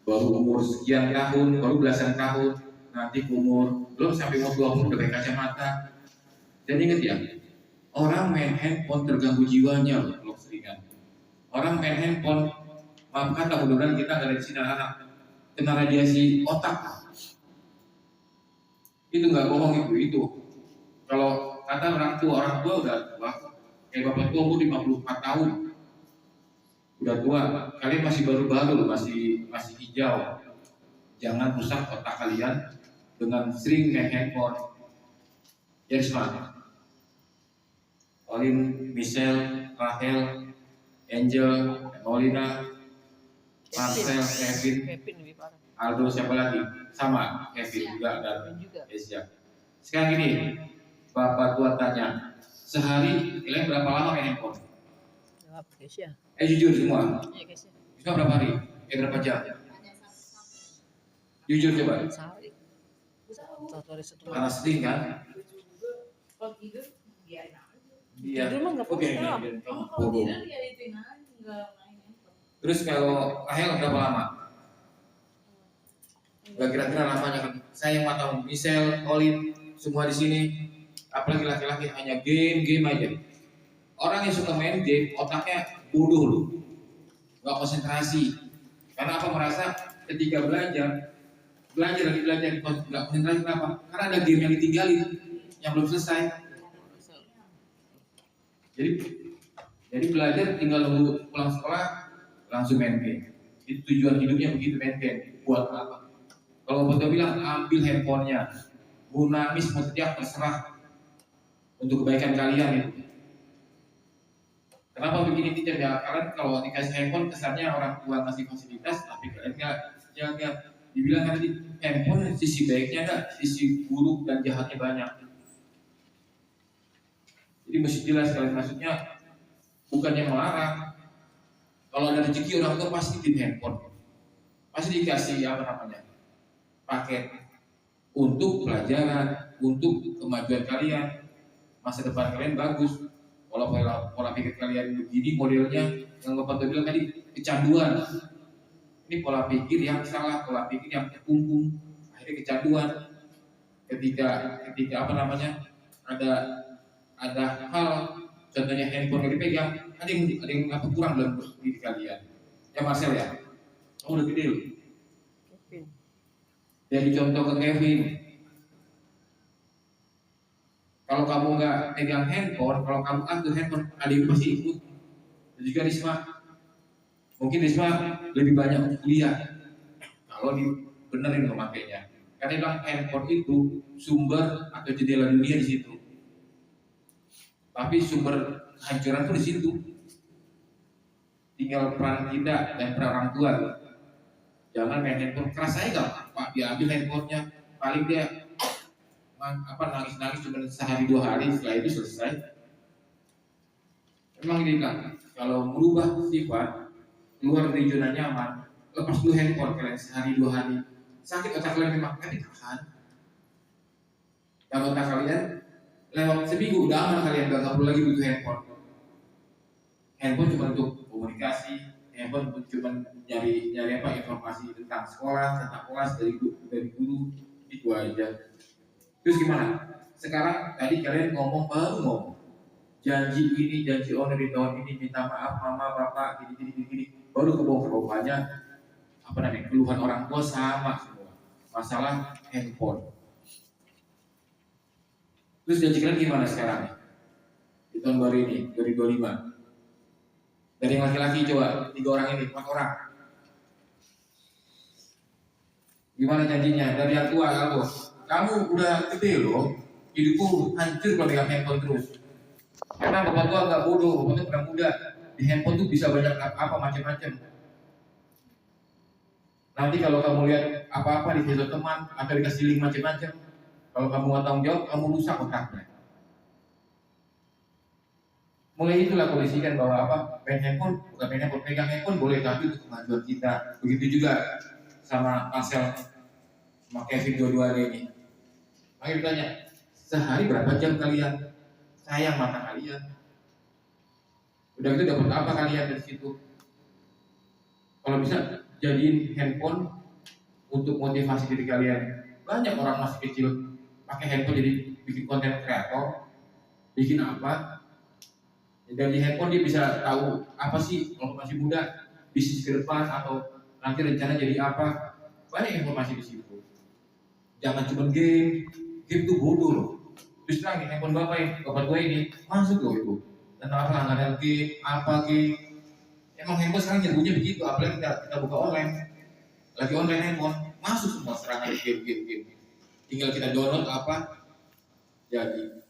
baru umur sekian tahun, baru belasan tahun, nanti umur belum sampai umur 20 udah pakai kacamata. Dan ingat ya, orang main handphone terganggu jiwanya loh, kalau seringan. Orang main handphone, maafkan lah mudah-mudahan kita nggak ada di sini anak kena radiasi otak. Itu nggak bohong itu. Kalau kata orang tua udah tua, kayak bapak tua umur 54 tahun. Udah tua, kalian masih baru-baru, masih hijau. Jangan rusak otak kalian dengan sering main handphone. Jadi semangat. Olin, Michelle, Rahel, Angel, Molina, Marcel, Kevin, Aldo, siapa lagi? Sama, Kevin juga dan Asia. Sekarang gini, bapak tua tanya, sehari kalian berapa lama main handphone? Jujur semua. Semua berapa hari? Berapa jam? Jujur coba. Karena sering kan? Kalau tidur biarin aja. Iya. Tidur mah nggak apa-apa. Kalau tidur ya itu aja nggak main. Terus kalau Rahel berapa lama? Gak kira-kira lamanya kan? Saya yang tahu Michelle, Olin, semua di sini. Apalagi laki-laki hanya game aja. Orang yang suka main game otaknya bodoh loh, nggak konsentrasi. Karena apa? Merasa ketika belajar nggak konsentrasi. Kenapa? Karena ada game yang ditinggalin, yang belum selesai. Jadi belajar tinggal nunggu pulang sekolah langsung main game. Itu tujuan hidupnya begitu, main game. Buat apa? Kalau bapak bilang ambil handphonenya, mau nangis mau teriak terserah, untuk kebaikan kalian itu. Kenapa begini tidak ya? Kalian kalau dikasih handphone kesannya orang tua ngasih fasilitas, tapi kalian nggak jaga. Dibilang tadi handphone sisi baiknya ada, sisi buruk dan jahatnya banyak. Jadi mesti jelas kalian, maksudnya bukannya melarang. Kalau ada rezeki orang tua pasti di handphone, pasti dikasih paket untuk pelajaran, untuk kemajuan kalian, masa depan kalian bagus. Kalau pola pikir kalian begini modelnya, yang bapak bilang tadi kecanduan. Ini pola pikir yang salah, pola pikir yang terkungkung, akhirnya kecanduan. Ketika ada hal, contohnya handphone yang dipegang, ada yang kurang dalam diri kalian. Ya Marcel ya, kamu udah gede loh. Jadi contoh ke Kevin. Kalau kamu nggak pegang handphone, kalau kamu atur handphone, adik pasti ikut. Dan juga Risma, mungkin Risma lebih banyak kuliah kalau dibenerin memakainya. Karena bilang handphone itu sumber atau jendela dunia di situ. Tapi sumber kehancuran itu di situ. Tinggal peran kita dan peran orang tua. Jangan main handphone keras saya nggak apa-apa, dia ambil handphonenya, paling dia nangis cuma sehari 2 hari, setelah itu selesai. Memang ini kan kalau merubah sifat keluar dari zona nyaman, lepas dulu handphone kalian sehari 2 hari, sakit otak kalian memang, tapi tahan. Kalau otak kalian lewat seminggu udah aman, kalian nggak perlu lagi butuh handphone. Handphone cuma untuk komunikasi, handphone cuma nyari informasi tentang sekolah, tentang kelas dari guru. Itu aja. Terus gimana? Sekarang tadi kalian baru ngomong janji ini, janji owner di tahun ini, minta maaf mama, bapak, gini. Baru kebongkar-bongkarnya keluhan orang tua sama semua. Masalah handphone. Terus janji kalian gimana sekarang? Di tahun baru ini, 2025. Dari yang laki-laki coba, 3 orang ini, 4 orang. Gimana janjinya? Dari yang tua, kamu udah gede loh, hidupku hancur kalau pegang handphone terus. Karena bapak tua nggak bodoh, bapak tua pernah muda. Di handphone tuh bisa banyak apa macam-macam. Nanti kalau kamu lihat apa-apa di Facebook teman atau dikasih link macam-macam, kalau kamu nggak tanggung jawab, kamu rusak otaknya. Mulai itulah kondisikan bahwa pegang handphone boleh, tapi untuk kemajuan kita. Begitu juga sama Marcel, sama Kevin dua-duanya ini. Makanya ditanya, sehari berapa jam kalian sayang mata kalian? Udah gitu dapat apa kalian dari situ? Kalau bisa jadiin handphone untuk motivasi diri kalian. Banyak orang masih kecil pakai handphone jadi bikin konten kreator, bikin apa? Dari handphone dia bisa tahu apa sih kalau masih muda bisnis ke depan atau nanti rencana jadi apa. Banyak informasi di situ. Jangan cuma game tuh bodoh loh. Terus terang handphone bapak gue ini masuk loh itu. Dan apa langganan game, apa game. Emang handphone sekarang nyebutnya begitu, apalagi kita buka online. Lagi online handphone, masuk semua serangan game. Tinggal kita download apa, jadi.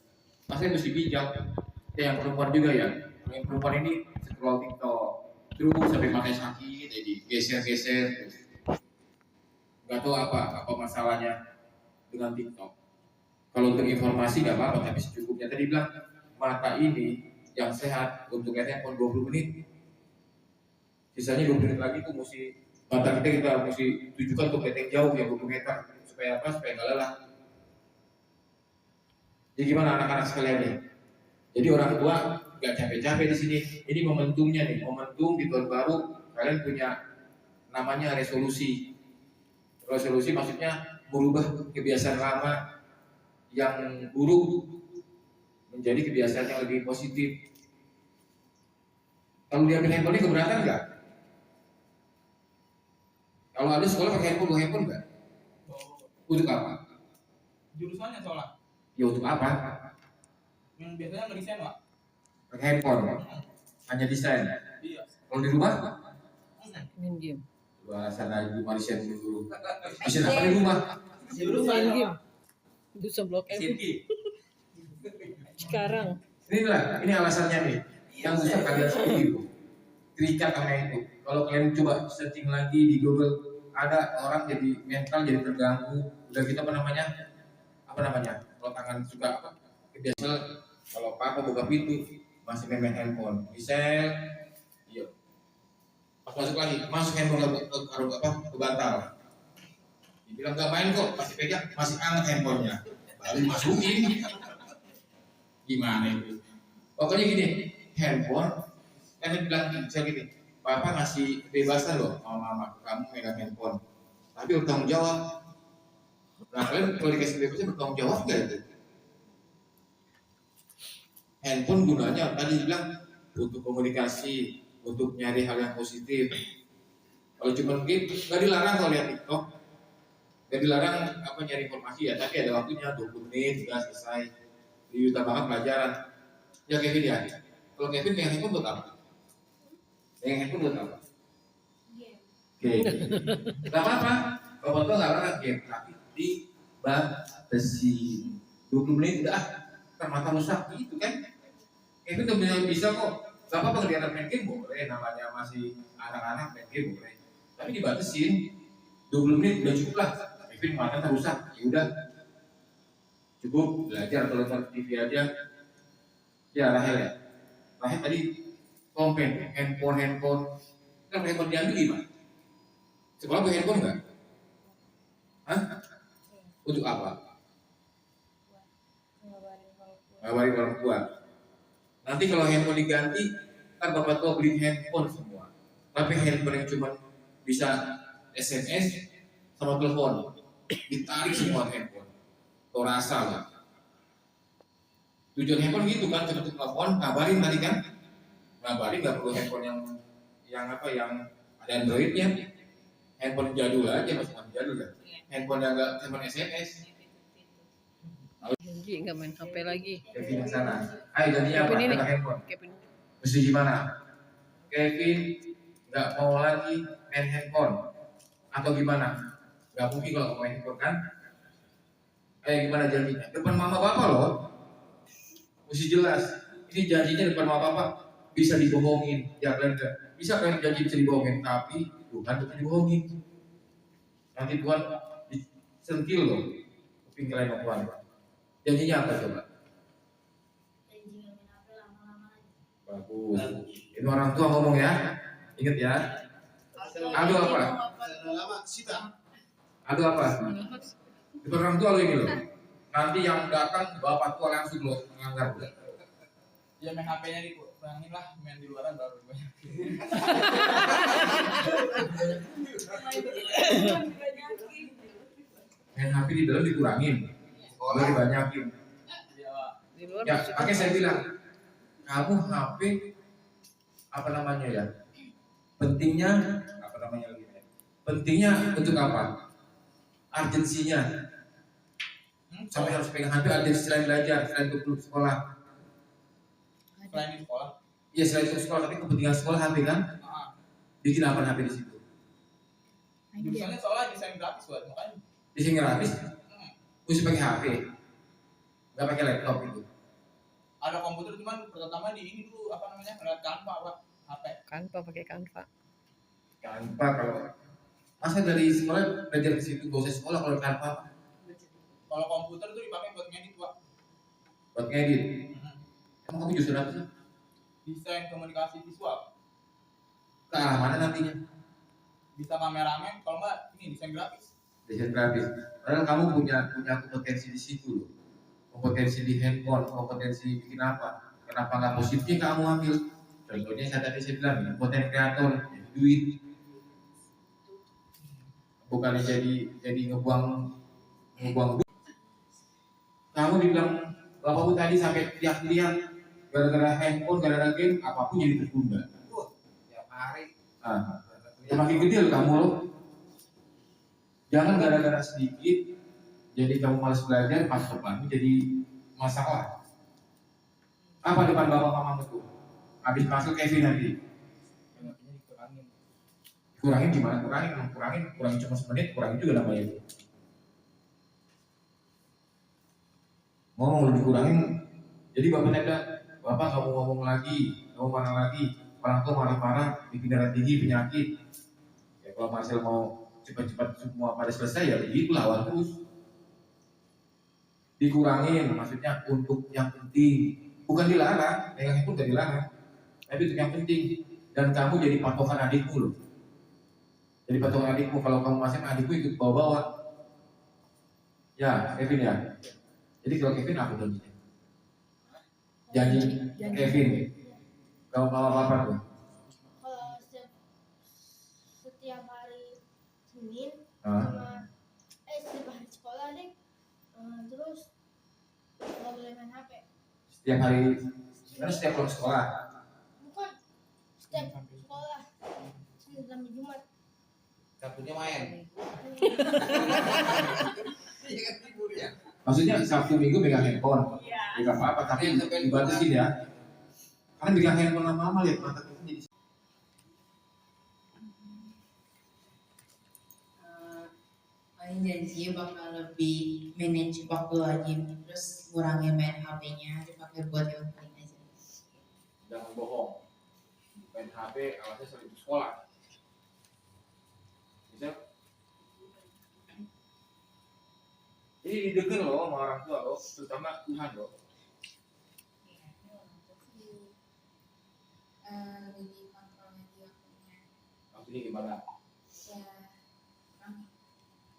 Masih mesti bijak. Yang perempuan juga ya. Yang perempuan ini scroll TikTok, terus sampai pakai sakit, jadi geser-geser. Gak tahu apa masalahnya dengan TikTok. Kalau untuk informasi gak apa-apa, tapi secukupnya. Tadi bilang mata ini yang sehat untuk handphone 20 menit. Sisanya 20 menit lagi tuh mata kita mesti tujukan untuk lihat yang jauh yang 20 meter supaya apa? Supaya nggak lelah. Jadi gimana anak-anak sekalian nih? Jadi orang tua nggak capek-capek di sini. Ini momentumnya nih, momentum di tahun baru kalian punya namanya resolusi. Resolusi maksudnya merubah kebiasaan lama yang buruk menjadi kebiasaan yang lebih positif. Kalau diambil handphone ini keberatan nggak? Kalau ada sekolah pakai handphone nggak? Untuk apa? Jurusannya soalnya. Ya untuk apa? Yang biasanya ngedesain pak. Pakai handphone. Hanya desain. Iya. Kalau di rumah? Main game. Alasan dari Malaysia dulu. Mesin apa di rumah? Main game. Bisa blok M. Sekarang. Ini alasannya nih. Yang bisa kalian sendiri. Terikat sama itu. Kalau kalian coba searching lagi di Google, ada orang jadi mental jadi terganggu. Udah gitu apa namanya? Kalau tangan suka apa? Kebiasaan kalau papa buka pintu masih main handphone. Misal, iya. Pas masuk lagi, masuk handphone ke bantal. Dibilang gak main kok, masih pegang, masih anget handphonenya. Baru masukin. Gimana itu? Pokoknya gini, handphone, kan dia bilang gini, papa ngasih kebebasan loh sama mama, kamu megang handphone. Tapi bertanggung jawab. Nah kalian kalau dikasih kebebasan bertanggung jawab nggak itu? Handphone gunanya tadi bilang untuk komunikasi, untuk nyari hal yang positif. Kalau cuma game, nggak dilarang kalau lihat TikTok, nggak dilarang nyari informasi ya, tapi ada waktunya 20 menit sudah selesai. Ditambahkan pelajaran. Ya Kevin ya. Kalau Kevin pegang handphone buat apa? Pegang handphone buat apa? Game. Gak apa-apa. Bapak tuh nggak larang game, tapi dibatasi 20 menit udah mata rusak gitu kan. Kevin tuh bisa kok. Gak apa-apa kalau dia main game boleh, namanya masih anak-anak main game boleh. Tapi dibatasin 20 menit udah cukup lah. Kevin mata rusak, ya udah cukup belajar kalau nonton TV aja. Ya Rahel ya. Rahel tadi komplain handphone. Kan handphone diambil gimana? Sekolah pakai handphone nggak? Hah? Untuk apa? Ngabarin orang tua. Nanti kalau handphone diganti, kan bapak tua beli handphone semua. Tapi handphone yang cuma bisa SMS sama telepon. ditarik semua handphone. Kau rasa lah. Tujuan handphone gitu kan, ketuk telepon, kabarin tadi kan, kabarin nggak perlu handphone yang apa yang ada Androidnya, handphone jadul aja masih jadul kan, handphone yang nggak handphone SMS. Janji nggak main HP lagi. Kevin yang sana, ayo jadinya apa? Kevin ini. Tentang handphone. Kevin. Mesti gimana? Kevin nggak mau lagi main handphone atau gimana? Nggak mungkin kalau main handphone kan? Gimana janjinya? Depan mama bapak loh, mesti jelas. Ini janjinya depan mama bapak bisa dibohongin, ya kalian bisa kalian janji bisa dibohongin, tapi Tuhan bukan dibohongin. Nanti Tuhan disentil loh, kuping kalian mau Tuhan. Janjinya apa coba? Bagus. Ini orang tua ngomong ya, ingat ya. Aduh apa? Aduh apa? Depan orang tua lo ini loh. Nanti yang datang bapak tua langsung lo melanggar. Ya main HP-nya dikurangin lah, main di luaran baru banyak. Main HP di dalam dikurangin, baru dibanyakin. Ya, makanya saya bilang, kamu HP apa namanya ya? Pentingnya apa namanya lagi? Pentingnya untuk apa? Urgensinya. Sampai harus pegang HP urgensi selain belajar, selain untuk sekolah. Selain di sekolah. Iya selain untuk sekolah, tapi kepentingan sekolah HP kan? Bikin apa HP di situ? Jurusannya soalnya desain grafis buat makanya. Desain grafis? Mesti pakai HP, nggak pakai laptop itu. Ada komputer cuman pertama di ini dulu apa namanya ngeliat Canva apa HP. Canva pakai Canva. Canva kalau masa dari sekolah belajar ke situ gak usah sekolah kalau Canva. Kalau komputer tuh dipakai buat ngedit Pak. Buat ngedit. Emang kamu jurusan apa sih? Desain komunikasi visual. Ke arah mana nantinya? Bisa kameramen, kalau enggak ini desain grafis. Desain grafis. Padahal kamu punya kompetensi di situ loh. Kompetensi di handphone, kompetensi bikin apa? Kenapa nggak positifnya kamu ambil? Contohnya saya bilang, konten kreator, jadi duit. Bukan jadi ngebuang duit. Kamu dibilang bapakmu tadi sampai teriak-teriak gara-gara handphone, gara-gara game, apapun jadi tertunda. Tiap hari. Ya makin gede loh kamu loh. Jangan gara-gara sedikit jadi kamu malas belajar, pas depanmu jadi masalah. Apa depan bapak mamamu tuh? Habis masuk Kevin nanti. Kurangin gimana? Kurangin cuma semenit, kurangin juga namanya itu. Ngomong lebih kurangin. Jadi bapaknya bilang, bapak nggak mau ngomong lagi, nggak mau marah lagi. Orang tua marah-marah, bikin darah tinggi, penyakit. Ya kalau Marcel mau cepat-cepat semua pada selesai ya begitu lawan terus. Dikurangin, maksudnya untuk yang penting, bukan dilarang, yang itu gak dilarang, tapi untuk yang penting. Dan kamu jadi patokan adikmu loh. Jadi patokan adikmu, kalau kamu masih adikmu ikut bawa-bawa. Ya, Kevin ya. Jadi kalau Kevin apa janjinya? Janji Kevin. Kalau apa tuh? Kalau setiap hari Senin sama setiap hari sekolah deh, terus nggak boleh main HP. Setiap hari, karena setiap pulang sekolah. Bukan setiap sekolah Senin sampai Jumat. Sabtunya main. Maksudnya Sabtu Minggu pegang handphone, ya nggak apa-apa, tapi dibatasin ya. Karena pegang handphone lama-lama lihat mata kita jadi. Paling janji bakal lebih manage waktu lagi, terus kurangi main HP-nya, dipakai buat yang penting aja. Jangan bohong. Main HP alasnya sering di sekolah. Bisa? Ini didengar loh sama orang tua loh, terutama Tuhan loh. Lebih dikontrol lagi waktunya. Maksudnya gimana? Ya,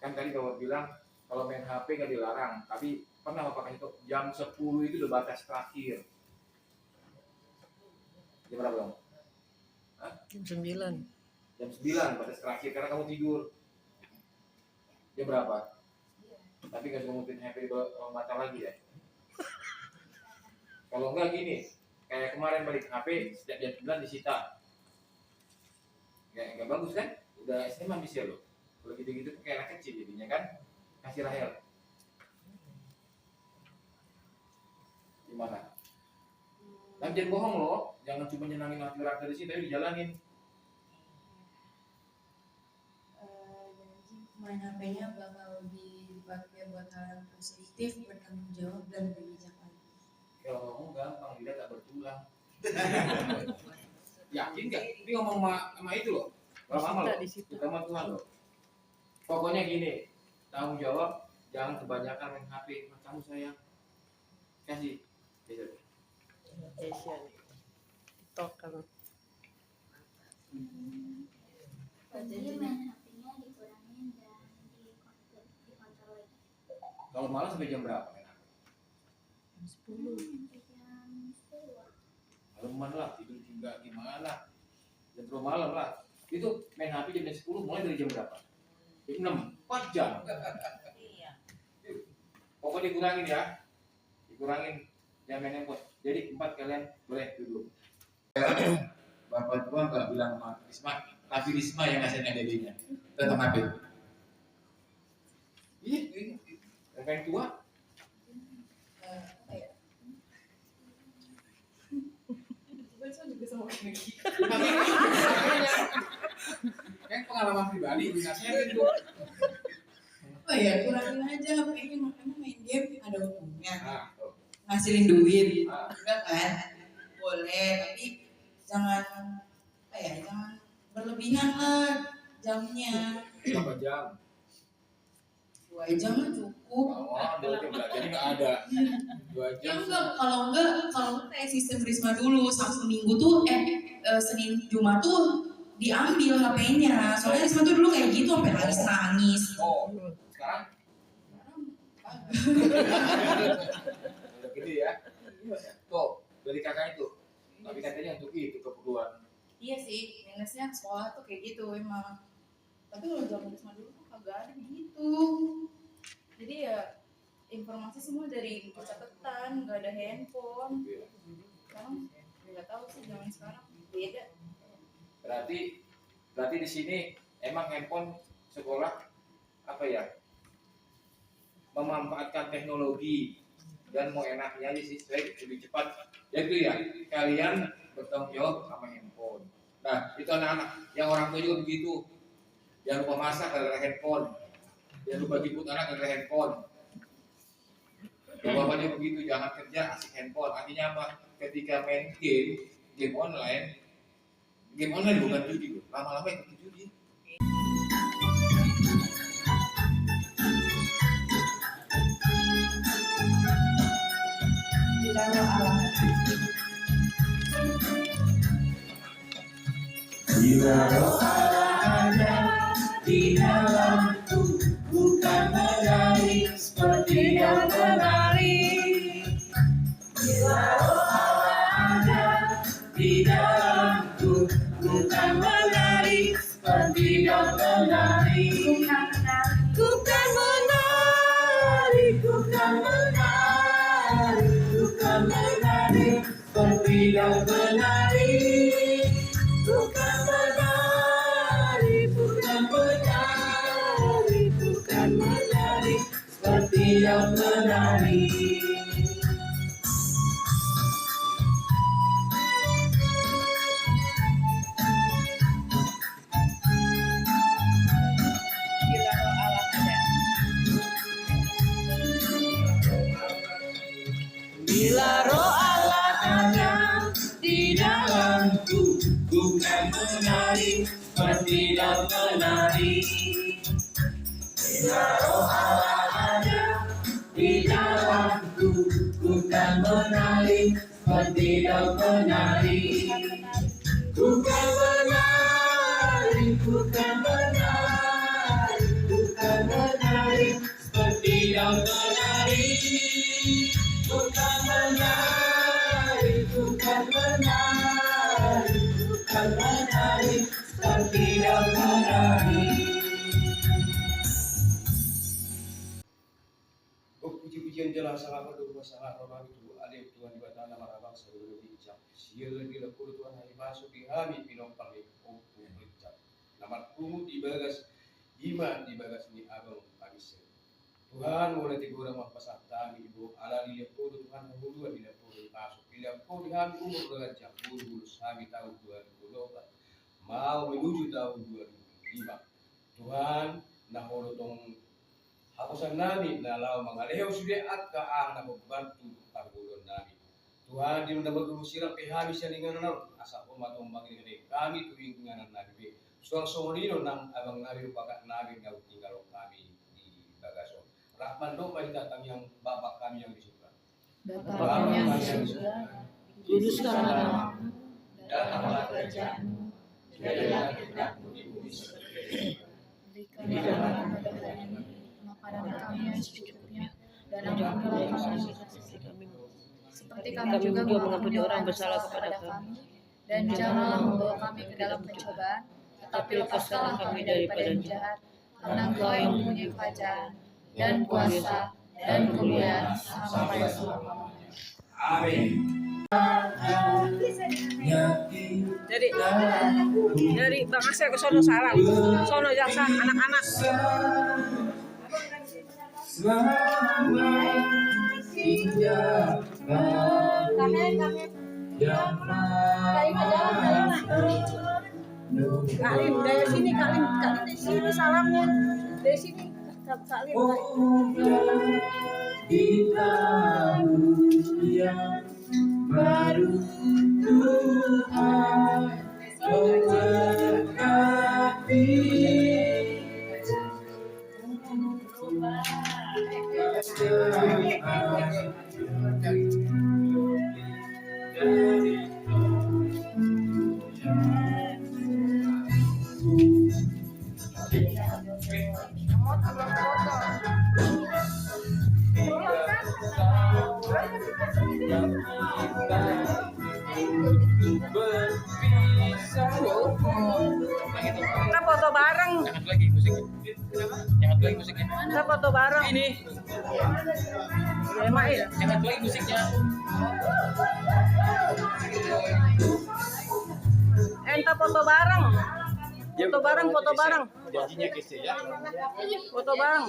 Kan tadi bapak bilang kalau main HP nggak dilarang, tapi pernah bapak kasih tuh jam 10 itu udah batas terakhir. Jam berapa dong? Jam 9. Jam 9 batas terakhir karena kamu tidur. Jam berapa? Tapi nggak suka ngupin HP di bawah mata lagi ya. Kalau enggak gini, kayak kemarin balik HP setiap jam 9 disita. Nggak bagus kan? Udah SMA bisa loh. Kalau gitu-gitu tuh kayak anak kecil jadinya kan. Kasih Rahel. Gimana? Dan jangan bohong loh, jangan cuma nyenangin hati orang dari sini, tapi dijalanin. Main HP-nya bakal lebih dipakai buat hal yang positif, bertanggung jawab dan bijak lagi. Kalau ngomong gampang, tidak tak bertulang. Yakin nggak? Ini ngomong sama itu loh, sama loh, sama Tuhan loh. Pokoknya gini, tanggung jawab, jangan kebanyakan main HP. Kamu sayang, kasih. Asia nih. TikTok kan. Jadi main HP-nya dikurangin dan dikontrol lagi. Kalau malam sampai jam berapa main HP? Jam 10. Malam mana lah, tidur juga gimana? Jam 10 malam lah. Itu main HP jam 10 mulai dari jam berapa? Jam 6, 4 jam. Iya. Pokoknya dikurangin ya. Dikurangin jam main handphone. Jadi 4 kalian boleh duduk. Bapak tua nggak bilang sama Risma, tapi Risma yang ngasihnya dedenya. Tentang HP. Iya, yang paling tua. Kan pengalaman pribadi, binasnya itu. Oh ya, kurangin aja HP-nya, makanya main game ada untungnya. Tuh. Ngasilin duit, enggak kan? Boleh, tapi jangan jangan berlebihan lah jamnya. Berapa jam? 2 jam lah cukup. Oh, 2 jam lah, jadi nggak ada 2 Ya jam. enggak, kalau enggak kayak sistem Risma dulu, Sabtu Minggu tuh Senin Jumat tuh diambil HP-nya. Soalnya Risma tuh dulu kayak gitu sampai nangis. Oh, sekarang? Udah gede ya? Tuh, dari kakak itu. Tapi katanya untuk itu keperluan. Iya sih, minusnya sekolah tuh kayak gitu emang. Tapi kalau zaman Risma dulu tuh kagak ada begitu. Jadi ya informasi semua dari buku catatan, nggak ada handphone. Sekarang nggak tahu sih zaman sekarang beda. Berarti di sini emang handphone sekolah apa ya? Memanfaatkan teknologi dan mau enaknya aja sih, saya lebih cepat. Yaitu ya kalian bertanggung jawab sama handphone. Nah itu anak-anak yang orang tua juga begitu. Jangan lupa masak gara-gara handphone. Jangan lupa jemput anak gara-gara handphone. Bapaknya begitu, jangan kerja asik handphone. Artinya apa? Ketika main game online bukan judi, lama-lama ikut judi. Bila roh Allah ada di dalamku, bukan menari seperti yang menari. Bila roh Allah ada di dalamku, bukan menari seperti yang menari. Bukan menari, bukan menari, bukan menari seperti yang menari. Bukan menari, bukan menari, bukan menari seperti yang menari. Bila roh Allah ada di dalamku, bukan menari seperti yang menari. Bila roh Allah ada di dalamku, bukan menari seperti yang menari. Bukan menari, bukan menari, bukan menari seperti yang menari. Bukan menari, bukan menari, bukan menari seperti yang menari. sangat rohani tu alim Tuhan di batang nama rabang sebelum bijak sila di lekul Tuhan hari masuk di hami pinong kami untuk bijak nama kumu di bagas iman di bagas ni abang kami sel Tuhan mulai tiga orang pasal kami ibu ala di lekul Tuhan hulu di lekul masuk di lekul di hami umur berjam bulu kami tahun 2020 mau menuju tahun 2005 Tuhan nah tong hapusan nami na lau mangaleo sudah at kaang na membantu pagulon nami. Tuhan di nama guru sirang pehami salingan nau asa pun matong bangin ini kami tuing nganan nabi. Soal sonino nang abang nabi rupakat nabi ngau tinggal kami di bagaso. Rahman do pada datang yang bapak kami yang di surga. Bapa kami yang di surga, kuduskanlah namamu, datanglah kerajaanmu, jadilah kehendakmu di bumi seperti di surga. Berikanlah kami pada hari ini makanan kami yang secukupnya, dan ampunilah kami seperti kami juga mengampuni orang bersalah kepada kami, dan janganlah membawa kami ke dalam pencobaan, tetapi lepaskanlah kami daripada yang jahat, karena Engkau yang mempunyai kerajaan dan kuasa dan kemuliaan sampai selamanya. Amin. Dari Bang Asep ke sono sarang, sono jaksa anak-anak. Kalim dari sini, Kalim dari sini salamnya, dari sini Kalim. Kita yang baru Tuhan memberkati. Kita foto bareng. Jangan lagi musiknya. Jangan lagi musiknya. Kita foto bareng. Ini. Ya, Mail. Jangan lagi musiknya. Enta foto bareng. Foto bareng, foto bareng. Janjinya kese ya. Foto bareng.